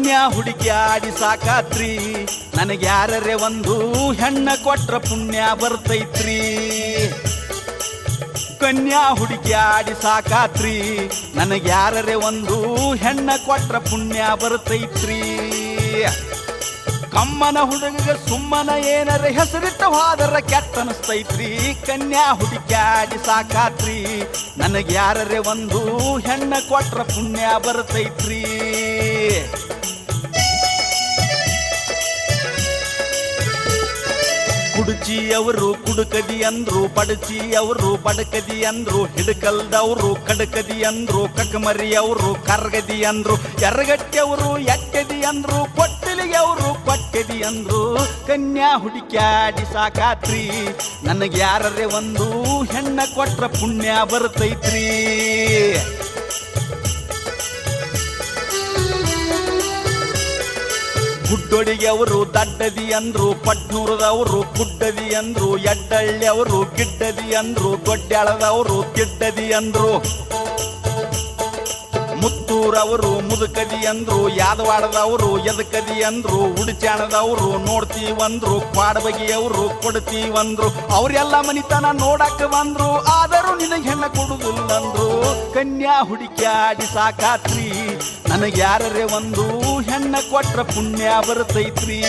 ಕನ್ಯಾ ಹುಡುಕ್ಯಾಡಿ ಸಾಕಾತ್ರಿ ನನಗೆ ಯಾರರೆ ಒಂದು ಹೆಣ್ಣ ಕೊಟ್ರ ಪುಣ್ಯ ಬರ್ತೈತ್ರಿ ಕನ್ಯಾ ಹುಡುಕ್ಯಾಡಿ ಸಾಕಾತ್ರಿ ನನಗೆ ಯಾರರೆ ಒಂದು ಹೆಣ್ಣ ಕೊಟ್ರ ಪುಣ್ಯ ಬರ್ತೈತ್ರಿ ಕಮ್ಮನ ಹುಡುಗ ಸುಮ್ಮನ ಏನರ ಹೆಸರಿಟ್ಟ ಹೋದರ ಕೆಟ್ಟ ಅನಸ್ತೈತ್ರಿ ಕನ್ಯಾ ಹುಡುಕ್ಯಾಡಿ ಸಾಕಾತ್ರಿ ನನಗೆ ಯಾರರೆ ಒಂದು ಹೆಣ್ಣ ಕೊಟ್ರ ಪುಣ್ಯ ಬರ್ತೈತ್ರಿ ಕುಡುಚಿ ಅವರು ಕುಡುಕದಿ ಅಂದ್ರು ಬಡಚಿ ಅವರು ಬಡಕದಿ ಅಂದ್ರು ಹಿಡಕಲ್ದವರು ಕಡಕದಿ ಅಂದ್ರು ಕಕ್ಕಮರಿ ಅವರು ಕರ್ಗದಿ ಅಂದ್ರು ಎರಗಟ್ಟಿ ಅವರು ಎಟ್ಟದಿ ಅಂದ್ರು ಕೊಟ್ಟಲಿಗೆ ಅವರು ಕೊಟ್ಟದಿ ಅಂದ್ರು ಕನ್ಯಾ ಹುಡುಕ್ಯಾಡಿ ಸಾಕಾತ್ರಿ ನನಗೆ ಯಾರರೆ ಒಂದು ಹೆಣ್ಣ ಕೊಟ್ರ ಪುಣ್ಯ ಬರ್ತೈತ್ರಿ ಗುಡ್ಡೊಡಿಗೆ ಅವರು ದಡ್ಡದಿ ಅಂದ್ರು ಪಟ್ನೂರದವರು ಗುಡ್ಡದಿ ಅಂದ್ರು ಎಡ್ಡಳ್ಳಿ ಅವರು ಗಿಡ್ಡದಿ ಅಂದ್ರು ದೊಡ್ಡಾಳದವರು ಗಿಡ್ಡದಿ ಅಂದ್ರು ಮುತ್ತೂರವರು ಮುದುಕದಿ ಅಂದ್ರು ಯಾದವಾಡದವರು ಎದಕದಿ ಅಂದ್ರು ಉಡುಚಾಣದವರು ನೋಡ್ತೀವಂದ್ರು ಕ್ವಾಡಬಗಿಯವರು ಕೊಡ್ತೀವಂದ್ರು ಅವರೆಲ್ಲ ಮನಿತನ ನೋಡಕ್ ಬಂದ್ರು ಆದರೂ ನಿನಗೆ ಹೆಣ್ಣ ಕೊಡುದಿಲ್ಲಂದ್ರು ಕನ್ಯಾ ಹುಡುಕ್ಯಾಡಿ ಸಾಕಾತ್ರಿ ನನಗೆ ಯಾರರೆ ಒಂದು ಹೆಣ್ಣ ಕೊಟ್ರ ಪುಣ್ಯ ಬರ್ತೈತ್ರಿ